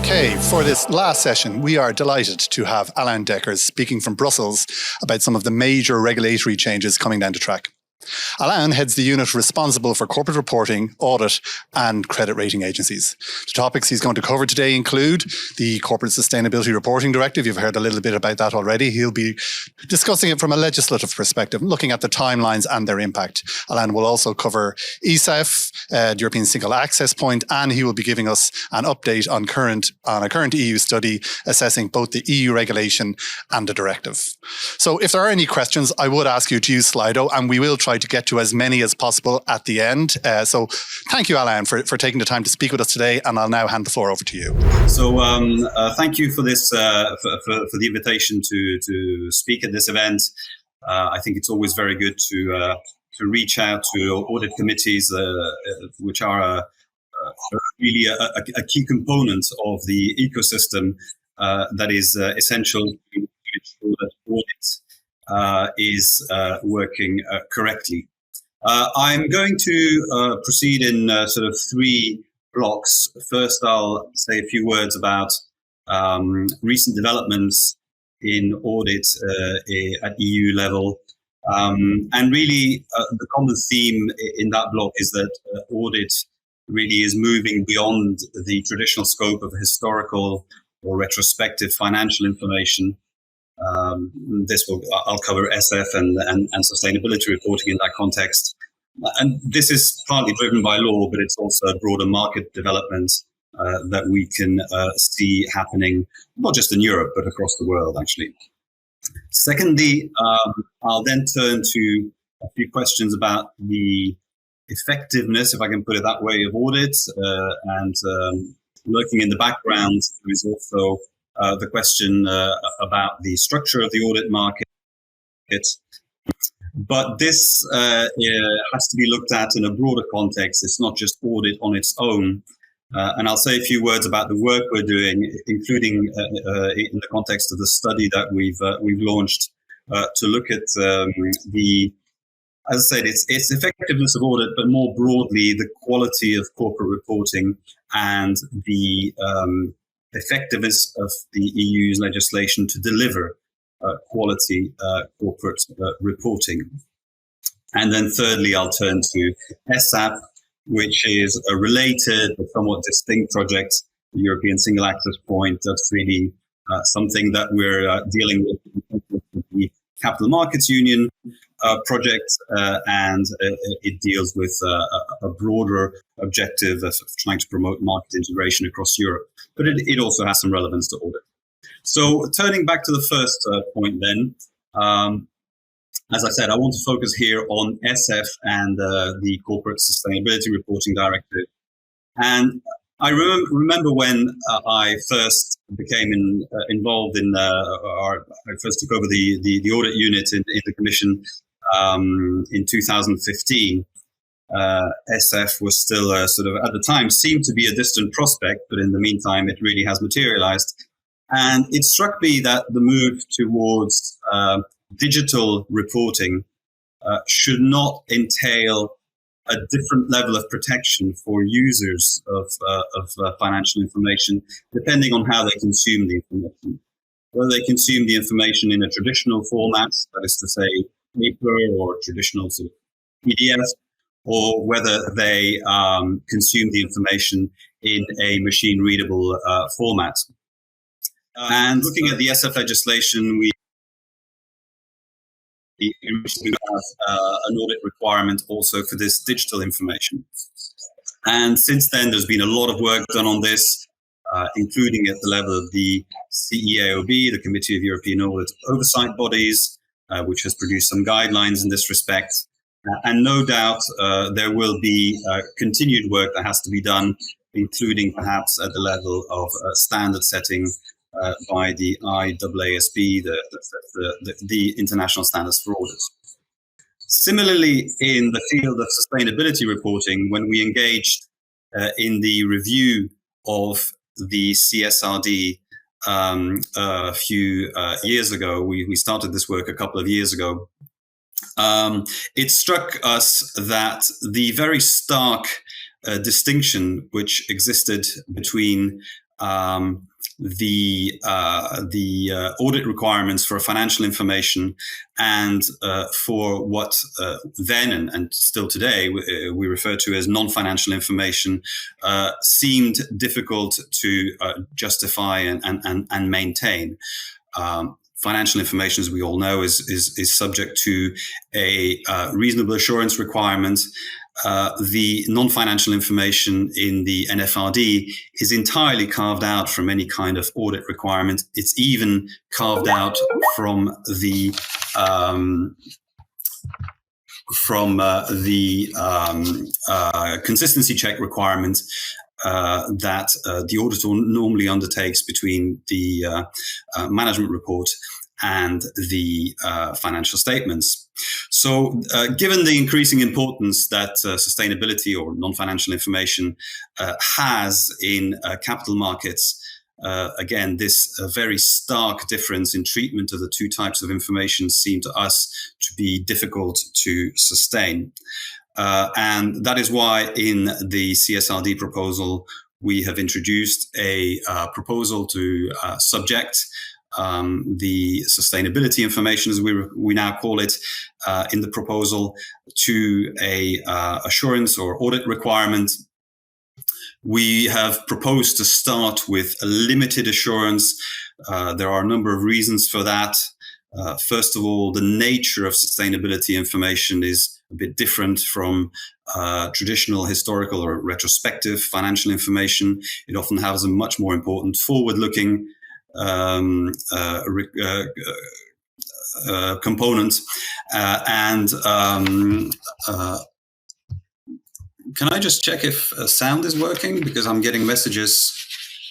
Okay, for this last session, we are delighted to have Alain Dekkers speaking from Brussels about some of the major regulatory changes coming down the track. Alain heads the unit responsible for corporate reporting, audit, and credit rating agencies. The topics he's going to cover today include the Corporate Sustainability Reporting Directive. You've heard a little bit about that already. He'll be discussing it from a legislative perspective, looking at the timelines and their impact. Alain will also cover ESEF, the European Single Access Point, and he will be giving us an update on a current EU study assessing both the EU regulation and the directive. So if there are any questions, I would ask you to use Slido, and we will try to get to as many as possible at the end. So thank you, Alain, for taking the time to speak with us today, and I'll now hand the floor over to you. So thank you for this, for the invitation to speak at this event. I think it's always very good to reach out to audit committees, which are really a key component of the ecosystem that is essential to ensure that audit is working correctly. I'm going to proceed in sort of three blocks. First, I'll say a few words about recent developments in audit at EU level. And really, the common theme in that block is that audit really is moving beyond the traditional scope of historical or retrospective financial information. I'll cover SF and sustainability reporting in that context. And this is partly driven by law, but it's also a broader market development that we can see happening, not just in Europe, but across the world, actually. Secondly, I'll then turn to a few questions about the effectiveness, if I can put it that way, of audits. And lurking in the background, there is also the question about the structure of the audit market. But this has to be looked at in a broader context. It's not just audit on its own. And I'll say a few words about the work we're doing, including in the context of the study that we've launched to look at as I said, it's effectiveness of audit, but more broadly, the quality of corporate reporting and the effectiveness of the EU's legislation to deliver quality corporate reporting. And then thirdly, I'll turn to ESAP, which is a related but somewhat distinct project, the European Single Access Point. That's really something that we're dealing with the Capital Markets Union project, and it deals with a broader objective of trying to promote market integration across Europe. But it also has some relevance to audit. So turning back to the first point then, as I said, I want to focus here on SF and the Corporate Sustainability Reporting Directive. And I remember when I first became involved in, or I first took over the audit unit in the Commission in 2015. SF was still sort of, at the time, seemed to be a distant prospect, but in the meantime, it really has materialized. And it struck me that the move towards digital reporting should not entail a different level of protection for users of financial information, depending on how they consume the information. Whether they consume the information in a traditional format, that is to say, paper or traditional sort of PDF, or whether they consume the information in a machine-readable format. And looking at the SF legislation, we have an audit requirement also for this digital information. And since then, there's been a lot of work done on this, including at the level of the CEAOB, the Committee of European Audit Oversight Bodies, which has produced some guidelines in this respect. And no doubt there will be continued work that has to be done, including perhaps at the level of standard setting by the IAASB, the International Standards for Audit. Similarly, in the field of sustainability reporting, when we engaged in the review of the CSRD a few years ago, we started this work a couple of years ago, it struck us that the very stark distinction which existed between the audit requirements for financial information and for what then and still today we refer to as non-financial information seemed difficult to justify and maintain. Financial information, as we all know, is subject to a reasonable assurance requirement. The non-financial information in the NFRD is entirely carved out from any kind of audit requirement. It's even carved out from the consistency check requirement that the auditor normally undertakes between the management report and the financial statements. So given the increasing importance that sustainability or non-financial information has in capital markets, again, this very stark difference in treatment of the two types of information seem to us to be difficult to sustain. And that is why in the CSRD proposal, we have introduced a proposal to subject the sustainability information, as we now call it, in the proposal to a assurance or audit requirement. We have proposed to start with a limited assurance. There are a number of reasons for that. First of all, the nature of sustainability information is a bit different from traditional historical or retrospective financial information. It often has a much more important forward-looking component. Can I just check if sound is working? Because I'm getting messages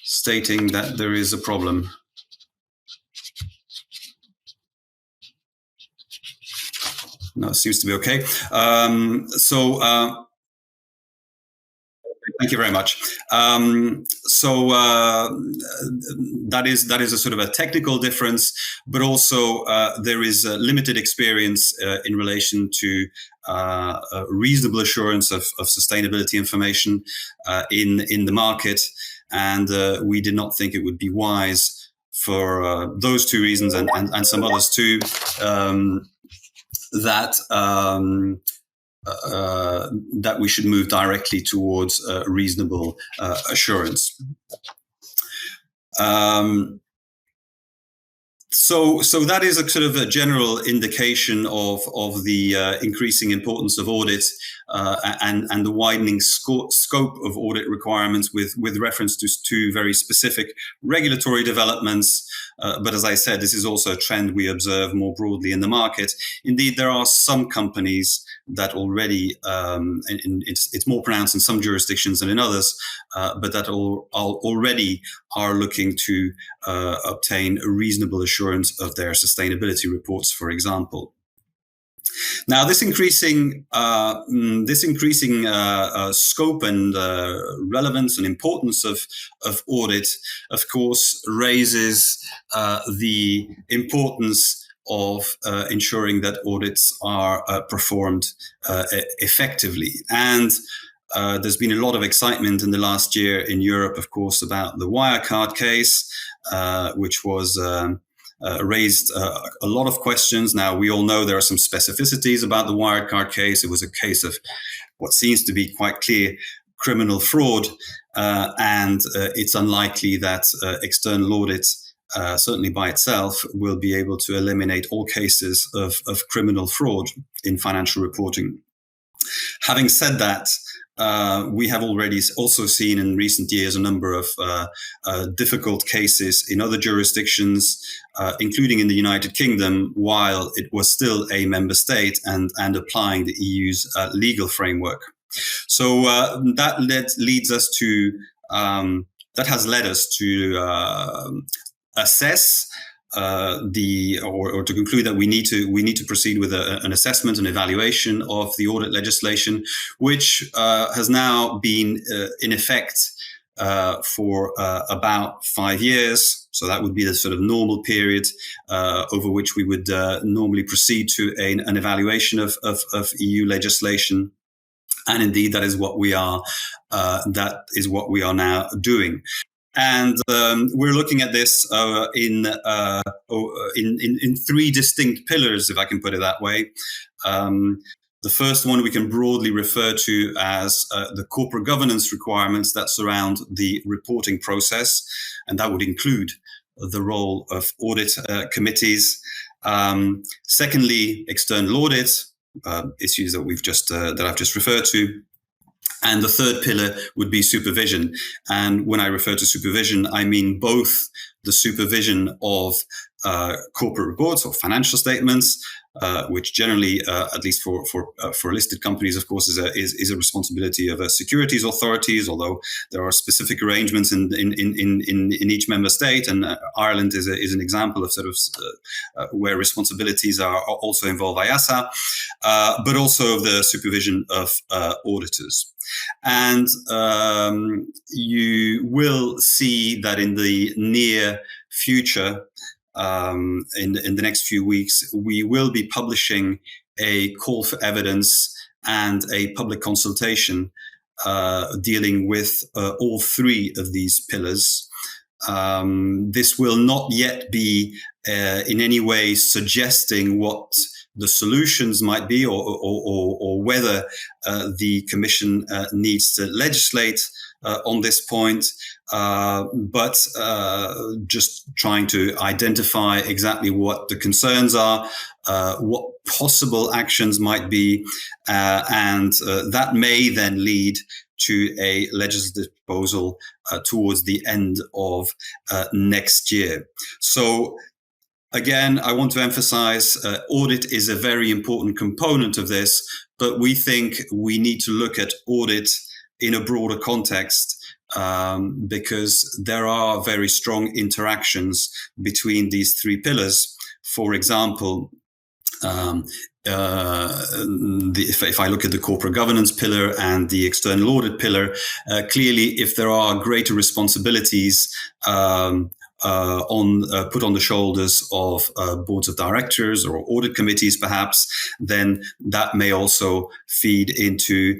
stating that there is a problem. No, it seems to be okay. Thank you very much. That is a sort of a technical difference, but also there is a limited experience in relation to a reasonable assurance of sustainability information in the market, and we did not think it would be wise for those two reasons and some others too. That we should move directly towards reasonable assurance. So that is a sort of a general indication of the increasing importance of audit and the widening scope of audit requirements with reference to two very specific regulatory developments. But as I said, this is also a trend we observe more broadly in the market. Indeed, there are some companies that already, it's more pronounced in some jurisdictions than in others, but that already are looking to obtain a reasonable assurance of their sustainability reports, for example. Now, this increasing scope and relevance and importance of audit, of course, raises the importance of ensuring that audits are performed effectively. And there's been a lot of excitement in the last year in Europe, of course, about the Wirecard case, which was raised a lot of questions. Now, we all know there are some specificities about the Wirecard case. It was a case of what seems to be quite clear criminal fraud, and it's unlikely that external audits, certainly by itself, will be able to eliminate all cases of criminal fraud in financial reporting. Having said that, we have already also seen in recent years a number of difficult cases in other jurisdictions, including in the United Kingdom, while it was still a member state and applying the EU's legal framework. So that has led us to assess or to conclude that we need to proceed with an assessment and evaluation of the audit legislation, which has now been in effect for about 5 years. So that would be the sort of normal period over which we would normally proceed to an evaluation of EU legislation. And indeed, that is what we are now doing. And we're looking at this in three distinct pillars, if I can put it that way. The first one we can broadly refer to as the corporate governance requirements that surround the reporting process, and that would include the role of audit committees. Secondly, external audits, issues that I've just referred to. And the third pillar would be supervision. And when I refer to supervision, I mean both the supervision of corporate reports or financial statements, which generally, at least for listed companies, of course, is a responsibility of securities authorities. Although there are specific arrangements in each member state, and Ireland is an example of sort of where responsibilities are also involve IAASA, but also the supervision of auditors. And you will see that in the near future, in the next few weeks, we will be publishing a call for evidence and a public consultation dealing with all three of these pillars. This will not yet be in any way suggesting what the solutions might be, or whether the Commission needs to legislate on this point, but just trying to identify exactly what the concerns are, what possible actions might be, and that may then lead to a legislative proposal towards the end of next year. So again, I want to emphasize audit is a very important component of this, but we think we need to look at audit in a broader context, because there are very strong interactions between these three pillars. For example, if I look at the corporate governance pillar and the external audit pillar, clearly if there are greater responsibilities put on the shoulders of boards of directors or audit committees, perhaps, then that may also feed into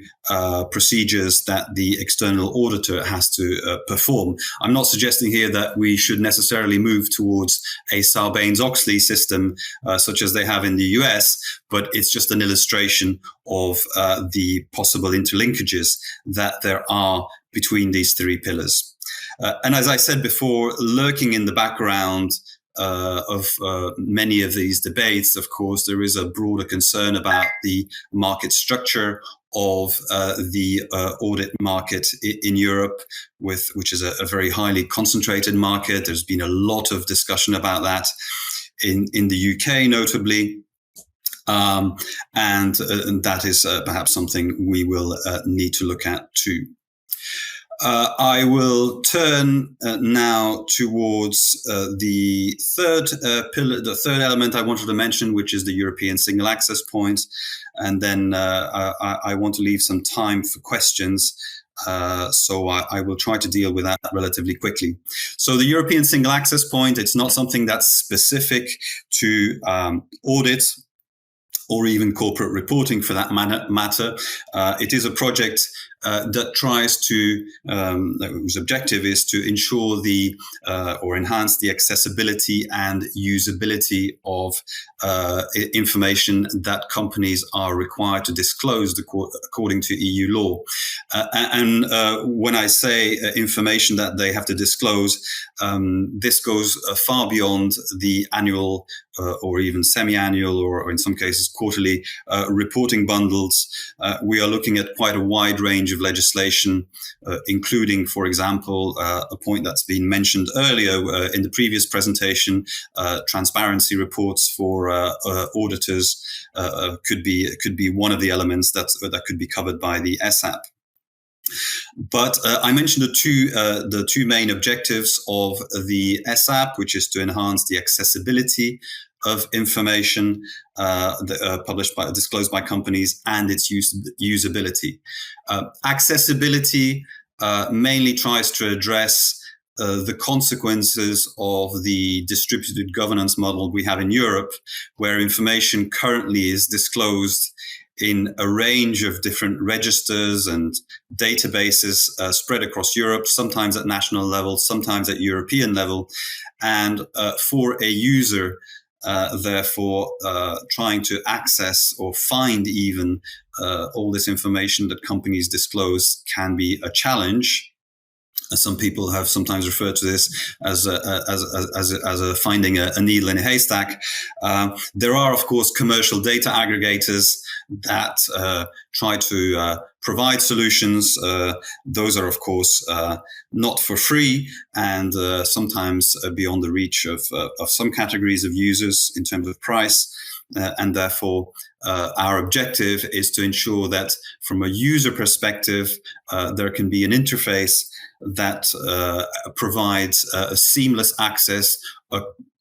procedures that the external auditor has to perform. I'm not suggesting here that we should necessarily move towards a Sarbanes-Oxley system such as they have in the US, but it's just an illustration of the possible interlinkages that there are between these three pillars. And as I said before, lurking in the background of many of these debates, of course, there is a broader concern about the market structure of the audit market in Europe, which is a very highly concentrated market. There's been a lot of discussion about that in the UK, notably. And that is perhaps something we will need to look at too. I will turn now towards the third pillar, the third element I wanted to mention, which is the European single access point. And then I want to leave some time for questions. So I will try to deal with that relatively quickly. So the European single access point, it's not something that's specific to audit or even corporate reporting for that matter. It is a project that tries to, whose objective is to ensure or enhance the accessibility and usability of information that companies are required to disclose according to EU law. And when I say information that they have to disclose, this goes far beyond the annual or even semi-annual or in some cases quarterly reporting bundles. We are looking at quite a wide range of legislation, including, for example, a point that's been mentioned earlier in the previous presentation, transparency reports for auditors could be one of the elements that could be covered by the ESAP. But I mentioned the two main objectives of the ESAP, which is to enhance the accessibility of information disclosed by companies and its usability. Accessibility mainly tries to address the consequences of the distributed governance model we have in Europe, where information currently is disclosed in a range of different registers and databases spread across Europe, sometimes at national level, sometimes at European level. And for a user, therefore, trying to access or find even all this information that companies disclose can be a challenge. Some people have sometimes referred to this as finding a needle in a haystack. There are, of course, commercial data aggregators that try to provide solutions. Those are, of course, not for free and sometimes beyond the reach of some categories of users in terms of price. And therefore, our objective is to ensure that from a user perspective, there can be an interface that provides a seamless access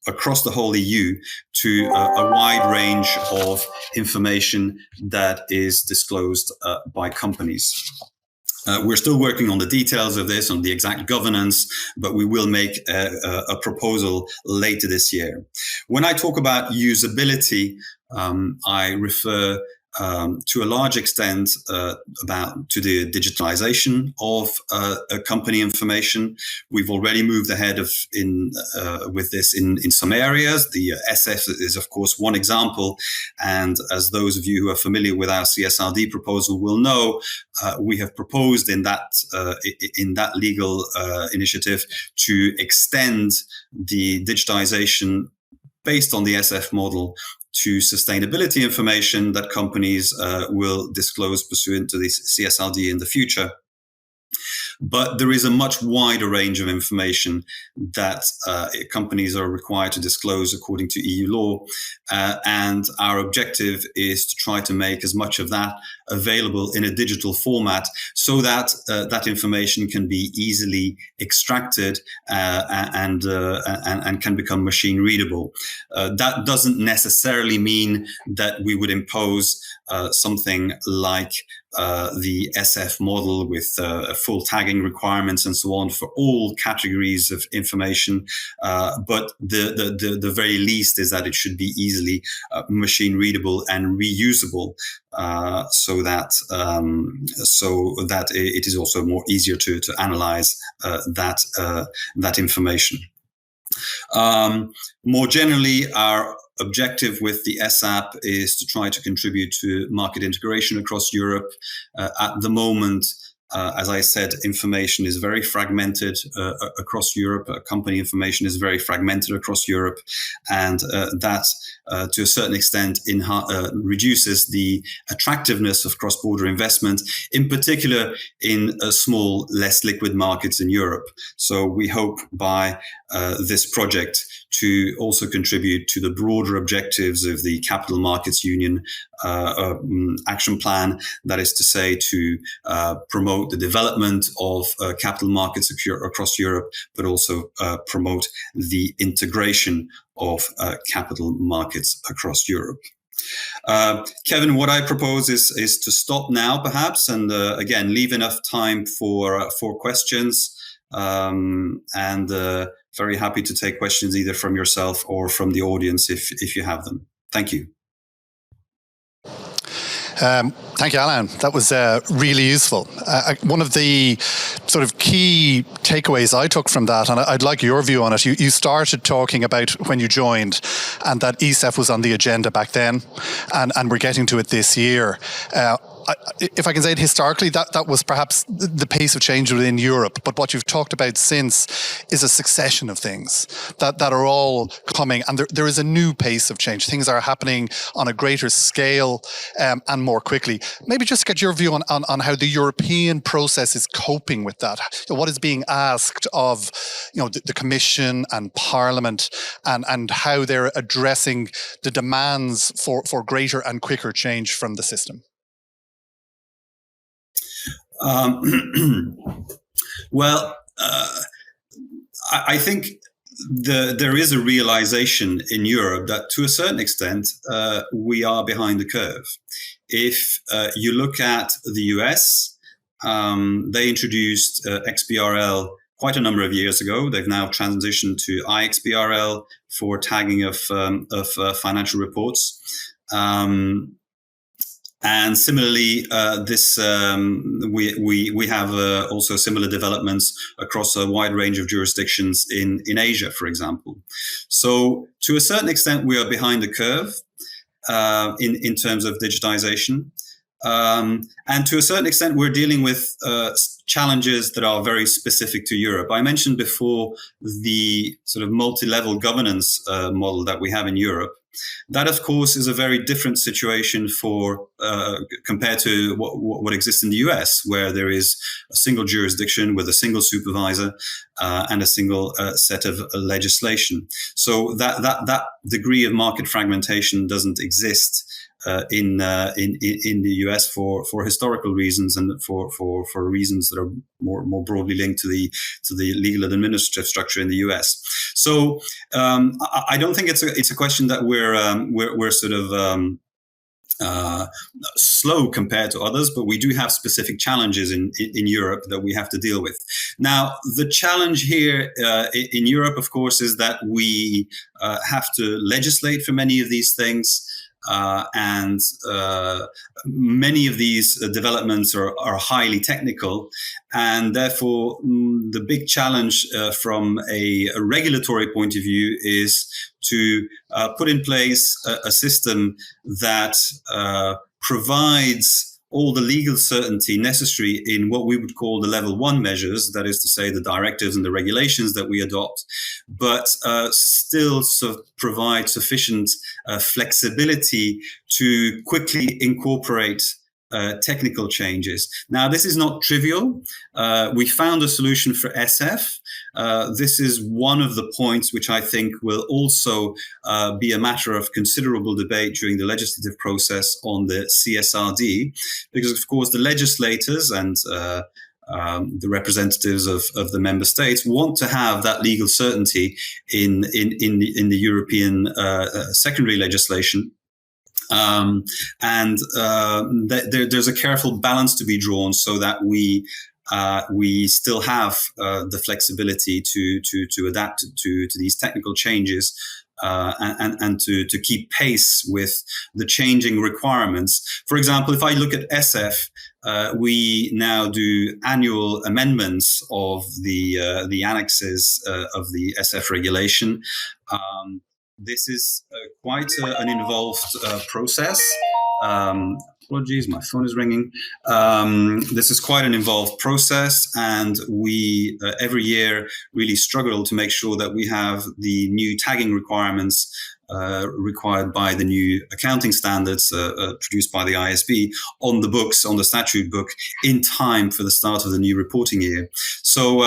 across the whole EU to a wide range of information that is disclosed by companies. We're still working on the details of this, on the exact governance, but we will make a proposal later this year. When I talk about usability, I refer to a large extent to the digitalization of company information. We've already moved ahead with this in some areas. The SF is, of course, one example. And as those of you who are familiar with our CSRD proposal will know, we have proposed in that legal initiative to extend the digitization based on the SF model to sustainability information that companies will disclose pursuant to the CSRD in the future. But there is a much wider range of information that companies are required to disclose according to EU law. And our objective is to try to make as much of that available in a digital format so that that information can be easily extracted and can become machine readable. That doesn't necessarily mean that we would impose something like the SF model with full tagging requirements and so on for all categories of information. But the very least is that it should be easily machine readable and reusable, so that it is also more easier to analyze that information. More generally, our objective with the SAP is to try to contribute to market integration across Europe. At the moment, as I said, information is very fragmented across Europe. Company information is very fragmented across Europe, and that, to a certain extent, reduces the attractiveness of cross-border investment, in particular in small, less liquid markets in Europe. So we hope by this project to also contribute to the broader objectives of the Capital Markets Union action plan, that is to say, to promote the development of capital markets across Europe, but also promote the integration of capital markets across Europe. Kevin, what I propose is to stop now, perhaps, and again, leave enough time for questions. And very happy to take questions either from yourself or from the audience if you have them. Thank you. Thank you, Alain. That was really useful. One of the sort of key takeaways I took from that, and I'd like your view on it, you started talking about when you joined and that ESEF was on the agenda back then, and we're getting to it this year. If I can say it historically, that was perhaps the pace of change within Europe. But what you've talked about since is a succession of things that are all coming. And there is a new pace of change. Things are happening on a greater scale and more quickly. Maybe just get your view on how the European process is coping with that. What is being asked of the Commission and Parliament, and how they're addressing the demands for greater and quicker change from the system. Well, I think there is a realization in Europe that to a certain extent we are behind the curve. If you look at the US, they introduced XBRL quite a number of years ago. They've now transitioned to iXBRL for tagging of financial reports. And similarly, we have also similar developments across a wide range of jurisdictions in Asia, for example. So to a certain extent, we are behind the curve in terms of digitization. And to a certain extent, we're dealing with challenges that are very specific to Europe. I mentioned before the sort of multi-level governance model that we have in Europe. That, of course, is a very different situation compared to what exists in the US, where there is a single jurisdiction with a single supervisor and a single set of legislation. So that degree of market fragmentation doesn't exist in the US for historical reasons and for reasons that are more broadly linked to the legal and administrative structure in the US. So I don't think it's a question that we're sort of slow compared to others, but we do have specific challenges in Europe that we have to deal with. Now, the challenge here in Europe, of course, is that we have to legislate for many of these things. And many of these developments are highly technical, and therefore the big challenge from a regulatory point of view is to put in place a system that provides all the legal certainty necessary in what we would call the level 1 measures, that is to say the directives and the regulations that we adopt, but still provide sufficient flexibility to quickly incorporate technical changes. Now, this is not trivial. We found a solution for SF. This is one of the points which I think will also be a matter of considerable debate during the legislative process on the CSRD, because, of course, the legislators and the representatives of the member states want to have that legal certainty in the European secondary legislation. There's a careful balance to be drawn so that we still have the flexibility to adapt to these technical changes and to keep pace with the changing requirements. For example, if I look at SF, we now do annual amendments of the annexes of the SF regulation. This is quite an involved process. Apologies, my phone is ringing. This is quite an involved process, and we every year really struggle to make sure that we have the new tagging requirements required by the new accounting standards produced by the IASB on the books, on the statute book, in time for the start of the new reporting year. So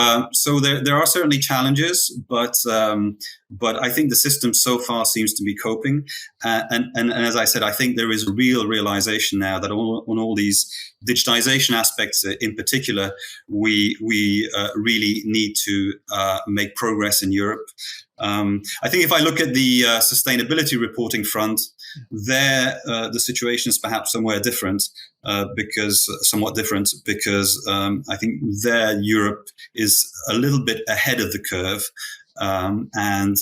there are certainly challenges, but I think the system so far seems to be coping. And as I said, I think there is a realization now that on all these digitization aspects in particular, we really need to make progress in Europe. I think if I look at the sustainability reporting front, there the situation is perhaps somewhat different because I think there Europe is a little bit ahead of the curve, and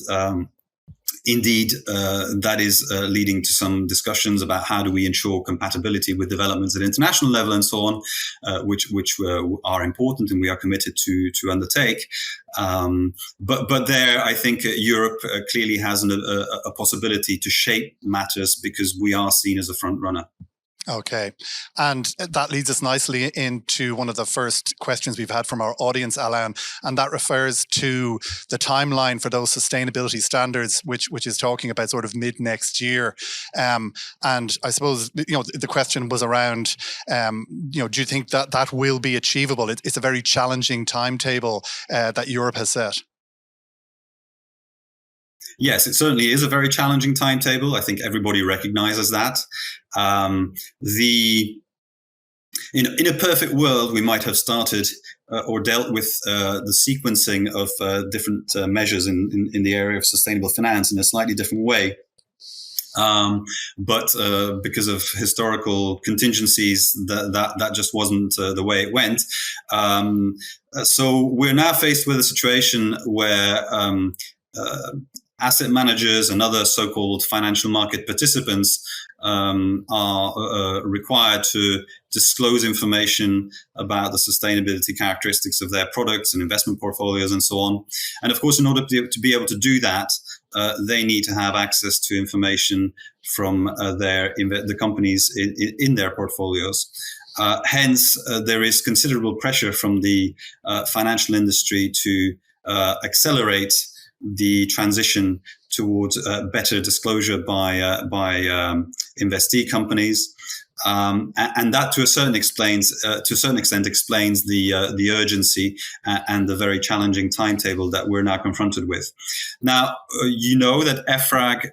indeed, that is leading to some discussions about how do we ensure compatibility with developments at international level and so on, which are important and we are committed to undertake. But there, I think Europe clearly has a possibility to shape matters because we are seen as a front runner. Okay. And that leads us nicely into one of the first questions we've had from our audience, Alain, and that refers to the timeline for those sustainability standards, which is talking about sort of mid next year. And I suppose, the question was around, do you think that will be achievable? It's a very challenging timetable that Europe has set. Yes, it certainly is a very challenging timetable. I think everybody recognizes that. In a perfect world, we might have started or dealt with the sequencing of different measures in the area of sustainable finance in a slightly different way. But because of historical contingencies, that just wasn't the way it went. So we're now faced with a situation where asset managers and other so-called financial market participants are required to disclose information about the sustainability characteristics of their products and investment portfolios and so on. And of course, in order to be able to do that, they need to have access to information from the companies in their portfolios. Hence, there is considerable pressure from the financial industry to accelerate the transition towards better disclosure by investee companies, and that to a certain extent explains the urgency and the very challenging timetable that we're now confronted with. Now, you know that EFRAG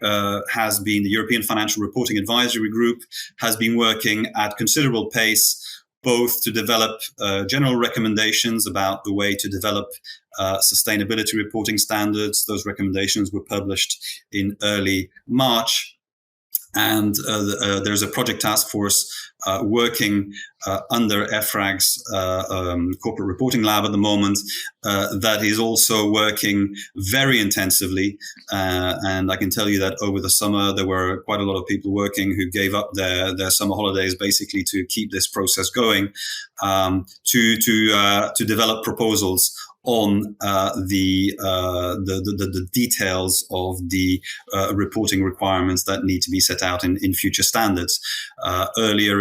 has been, the European Financial Reporting Advisory Group, has been working at considerable pace, both to develop general recommendations about the way to develop sustainability reporting standards. Those recommendations were published in early March. And there's a project task force working under EFRAG's corporate reporting lab at the moment that is also working very intensively. And I can tell you that over the summer, there were quite a lot of people working who gave up their summer holidays basically to keep this process going, to develop proposals on the details of the reporting requirements that need to be set out in future standards. Earlier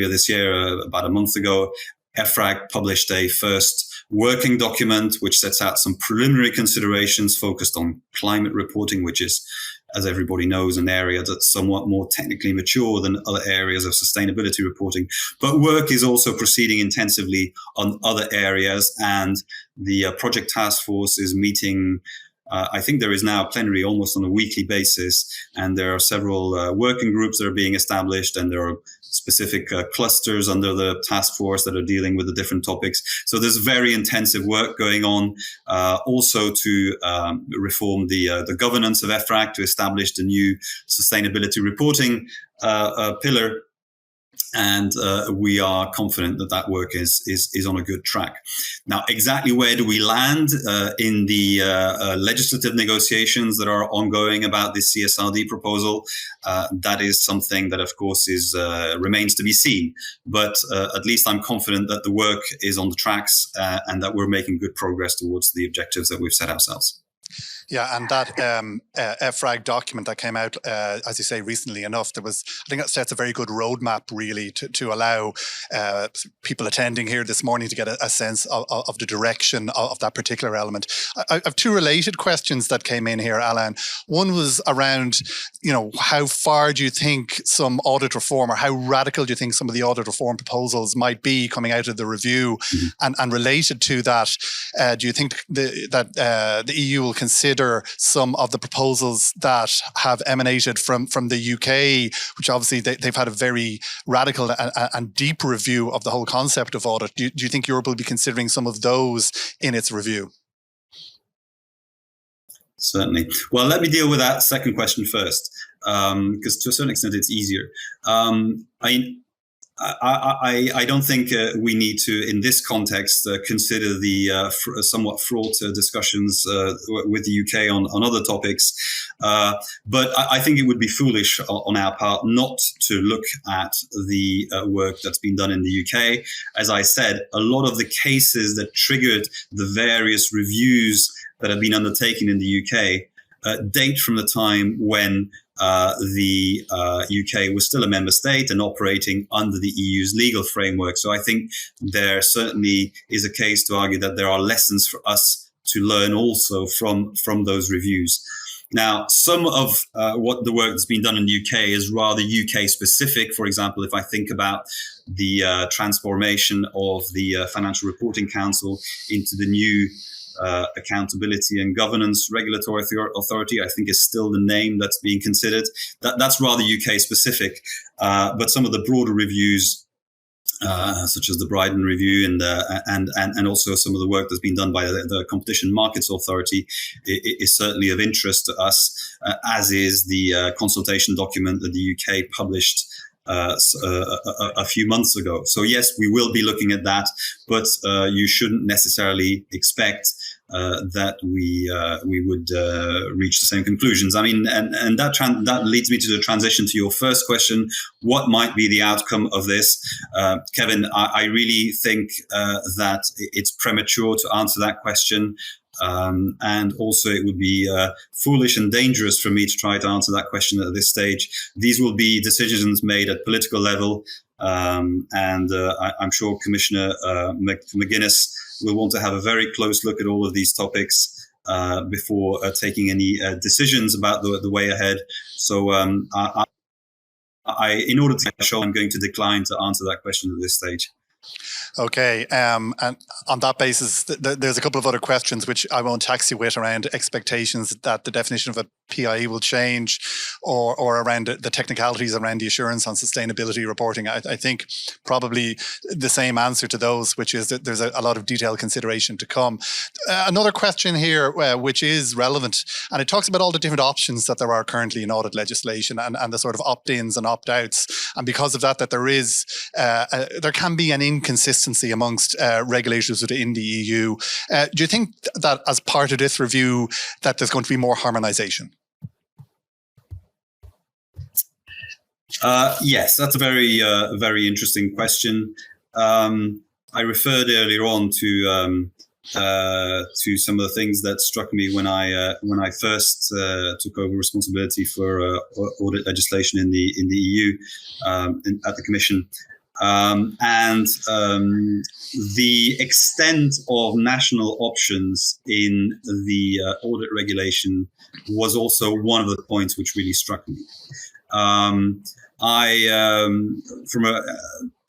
this year, about a month ago, EFRAG published a first working document which sets out some preliminary considerations focused on climate reporting, which is, as everybody knows, an area that's somewhat more technically mature than other areas of sustainability reporting. But work is also proceeding intensively on other areas, and the project task force is meeting. I think there is now plenary almost on a weekly basis, and there are several working groups that are being established, and there are specific clusters under the task force that are dealing with the different topics. So there's very intensive work going on, also to reform the governance of EFRAG, to establish the new sustainability reporting pillar. And we are confident that that work is on a good track. Now, exactly where do we land in the legislative negotiations that are ongoing about this CSRD proposal? That is something that, of course, remains to be seen. But at least I'm confident that the work is on the tracks and that we're making good progress towards the objectives that we've set ourselves. Yeah, and that EFRAG document that came out, as you say, recently enough, I think that sets a very good roadmap, really, to allow people attending here this morning to get a sense of the direction of that particular element. I have two related questions that came in here, Alain. One was around, how far do you think some audit reform, or how radical do you think some of the audit reform proposals might be coming out of the review? Mm-hmm. And related to that, do you think that the EU will consider some of the proposals that have emanated from the UK, which obviously they've had a very radical and deep review of the whole concept of audit? Do you think Europe will be considering some of those in its review? Certainly. Well, let me deal with that second question first, because to a certain extent it's easier. I don't think we need to, in this context, consider the somewhat fraught discussions with the UK on other topics. But I think it would be foolish on our part not to look at the work that's been done in the UK. As I said, a lot of the cases that triggered the various reviews that have been undertaken in the UK date from the time when the UK was still a member state and operating under the EU's legal framework. So I think there certainly is a case to argue that there are lessons for us to learn also from those reviews. Now, some of what the work that's been done in the UK is rather UK specific. For example, if I think about the transformation of the Financial Reporting Council into the new Accountability and Governance Regulatory Authority, I think is still the name that's being considered. That's rather UK specific. But some of the broader reviews, such as the Bryden Review and also some of the work that's been done by the Competition Markets Authority, is certainly of interest to us, as is the consultation document that the UK published a few months ago. So yes, we will be looking at that, but you shouldn't necessarily expect that we would reach the same conclusions. I mean, and that leads me to the transition to your first question: what might be the outcome of this? Kevin, I really think that it's premature to answer that question. And also, it would be foolish and dangerous for me to try to answer that question at this stage. These will be decisions made at political level, and I'm sure Commissioner McGuinness will want to have a very close look at all of these topics before taking any decisions about the way ahead. So, in order to show, I'm going to decline to answer that question at this stage. Okay, and on that basis, there's a couple of other questions which I won't tax you with around expectations that the definition of a PIE will change, or around the technicalities around the assurance on sustainability reporting. I think probably the same answer to those, which is that there's a lot of detailed consideration to come. Another question here, which is relevant, and it talks about all the different options that there are currently in audit legislation and the sort of opt-ins and opt-outs, and because of that there can be an inconsistency amongst regulators within the EU. Do you think that as part of this review that there's going to be more harmonization? Yes, that's a very interesting question. I referred earlier on to some of the things that struck me when I first took over responsibility for audit legislation in the EU at the Commission. The extent of national options in the audit regulation was also one of the points which really struck me. From a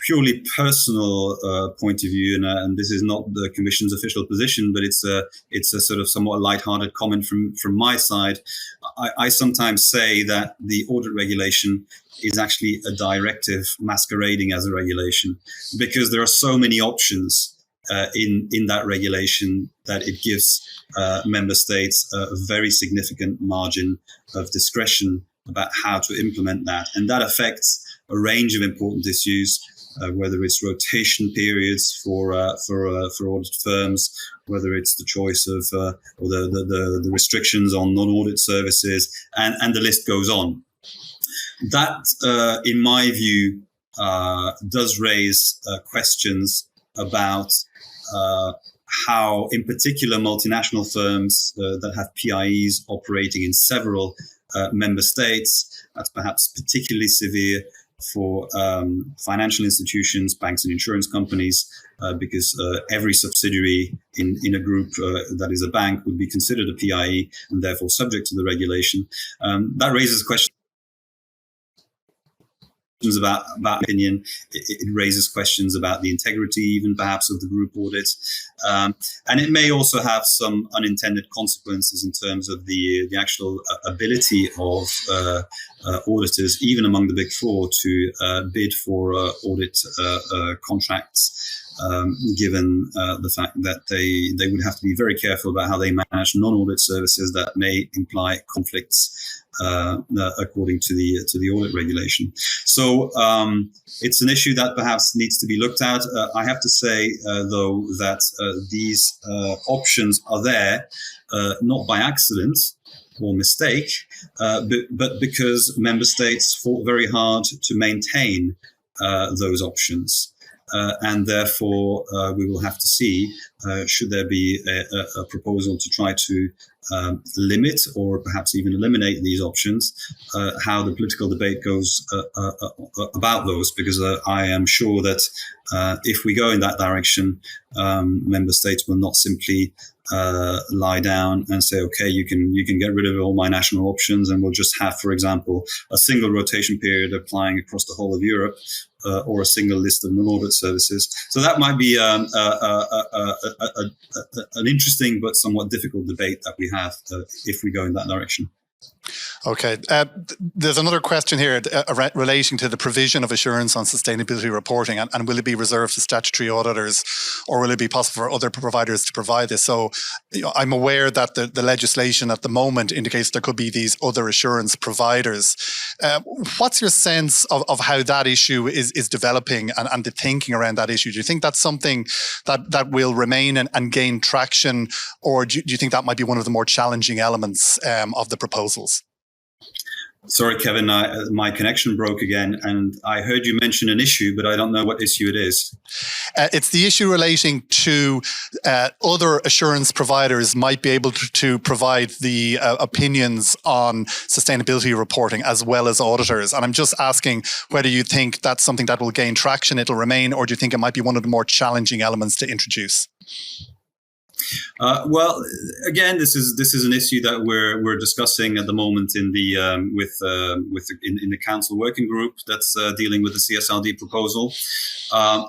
purely personal point of view, and this is not the Commission's official position, but it's a sort of somewhat lighthearted comment from my side. I sometimes say that the audit regulation is actually a directive masquerading as a regulation, because there are so many options in that regulation that it gives member states a very significant margin of discretion about how to implement that, and that affects a range of important issues, whether it's rotation periods for audit firms, whether it's the choice of or the restrictions on non-audit services, and the list goes on. That, in my view, does raise questions about how, in particular, multinational firms that have PIEs operating in several member states, that's perhaps particularly severe for financial institutions, banks and insurance companies, because every subsidiary in a group that is a bank would be considered a PIE and therefore subject to the regulation. That raises questions about opinion. It raises questions about the integrity, even perhaps, of the group audit. And it may also have some unintended consequences in terms of the actual ability of auditors, even among the Big Four, to bid for audit contracts. Given the fact that they would have to be very careful about how they manage non-audit services that may imply conflicts according to the audit regulation. So it's an issue that perhaps needs to be looked at. I have to say, though, that these options are there not by accident or mistake, but because member states fought very hard to maintain those options. And therefore, we will have to see, should there be a proposal to try to limit or perhaps even eliminate these options, how the political debate goes about those, because I am sure that if we go in that direction, member states will not simply lie down and say, okay, you can get rid of all my national options, and we'll just have, for example, a single rotation period applying across the whole of Europe, or a single list of non-audit services. So that might be an interesting but somewhat difficult debate that we have if we go in that direction. Okay. There's another question here relating to the provision of assurance on sustainability reporting, and will it be reserved to statutory auditors, or will it be possible for other providers to provide this? So I'm aware that the legislation at the moment indicates there could be these other assurance providers. What's your sense of how that issue is developing and the thinking around that issue? Do you think that's something that will remain and gain traction, or do you think that might be one of the more challenging elements of the proposals? Sorry, Kevin, my connection broke again, and I heard you mention an issue, but I don't know what issue it is. It's the issue relating to other assurance providers might be able to provide the opinions on sustainability reporting as well as auditors. And I'm just asking whether you think that's something that will gain traction, it'll remain, or do you think it might be one of the more challenging elements to introduce? Well, again, this is an issue that we're discussing at the moment in the in the council working group that's dealing with the CSRD proposal.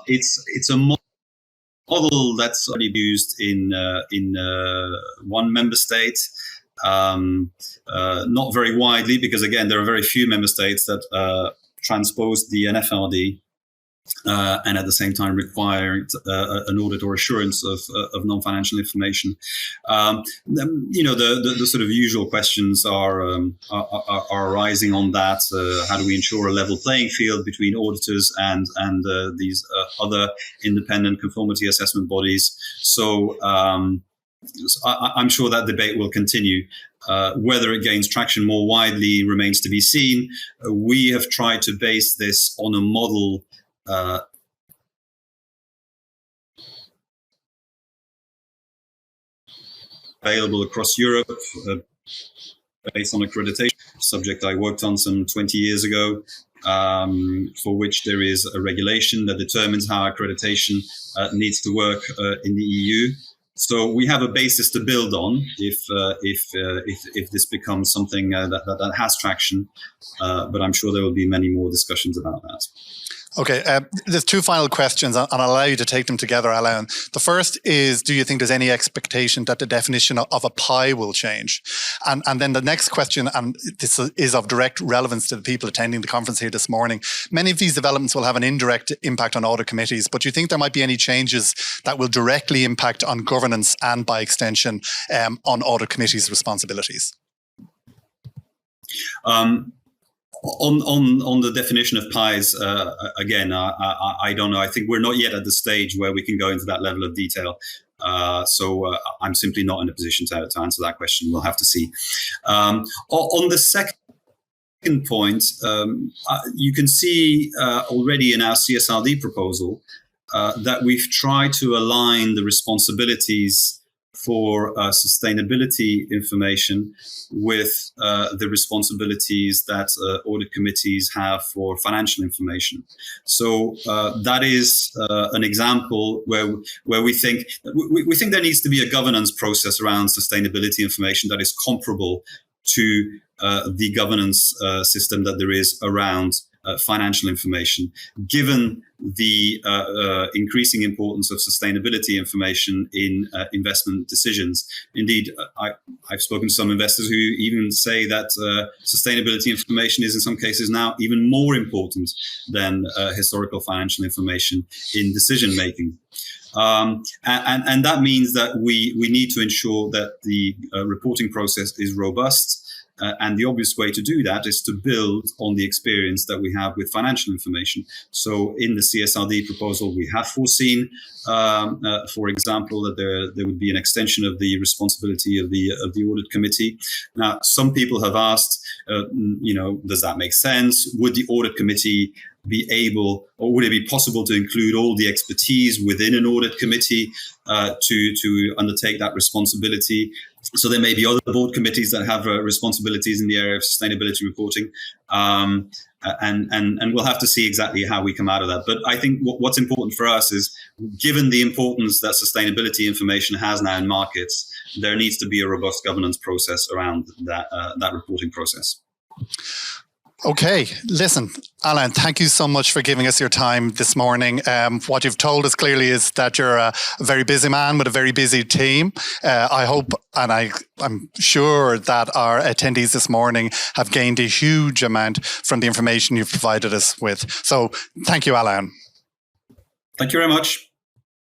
It's a model that's already used in one member state, not very widely, because again there are very few member states that transpose the NFRD. And at the same time require an audit or assurance of non-financial information. The sort of usual questions are arising on that. How do we ensure a level playing field between auditors and these other independent conformity assessment bodies? So I'm sure that debate will continue. Whether it gains traction more widely remains to be seen. We have tried to base this on a model available across Europe based on accreditation, subject I worked on some 20 years ago, for which there is a regulation that determines how accreditation needs to work in the EU. So we have a basis to build on if this becomes something that has traction, but I'm sure there will be many more discussions about that. Okay, there's two final questions, and I'll allow you to take them together, Alain. The first is, do you think there's any expectation that the definition of a pie will change? And then the next question, and this is of direct relevance to the people attending the conference here this morning, many of these developments will have an indirect impact on audit committees, but do you think there might be any changes that will directly impact on governance and, by extension, on audit committees' responsibilities? On the definition of pies, again, I don't know. I think we're not yet at the stage where we can go into that level of detail. So I'm simply not in a position to answer that question. We'll have to see. On the second point, you can see already in our CSRD proposal that we've tried to align the responsibilities for sustainability information with the responsibilities that audit committees have for financial information. So that is an example where we think there needs to be a governance process around sustainability information that is comparable to the governance system that there is around financial information, given the increasing importance of sustainability information in investment decisions. Indeed, I've spoken to some investors who even say that sustainability information is in some cases now even more important than historical financial information in decision making. And that means that we need to ensure that the reporting process is robust. And the obvious way to do that is to build on the experience that we have with financial information. So in the CSRD proposal, we have foreseen, for example, that there would be an extension of the responsibility of the audit committee. Now, some people have asked, does that make sense? Would the audit committee be able, or would it be possible to include all the expertise within an audit committee to undertake that responsibility? So there may be other board committees that have responsibilities in the area of sustainability reporting, and we'll have to see exactly how we come out of that. But I think what's important for us is, given the importance that sustainability information has now in markets, there needs to be a robust governance process around that reporting process. Okay, listen, Alan, thank you so much for giving us your time this morning. What you've told us clearly is that you're a very busy man with a very busy team. I hope, and I'm sure that our attendees this morning have gained a huge amount from the information you've provided us with. So thank you, Alan. Thank you very much.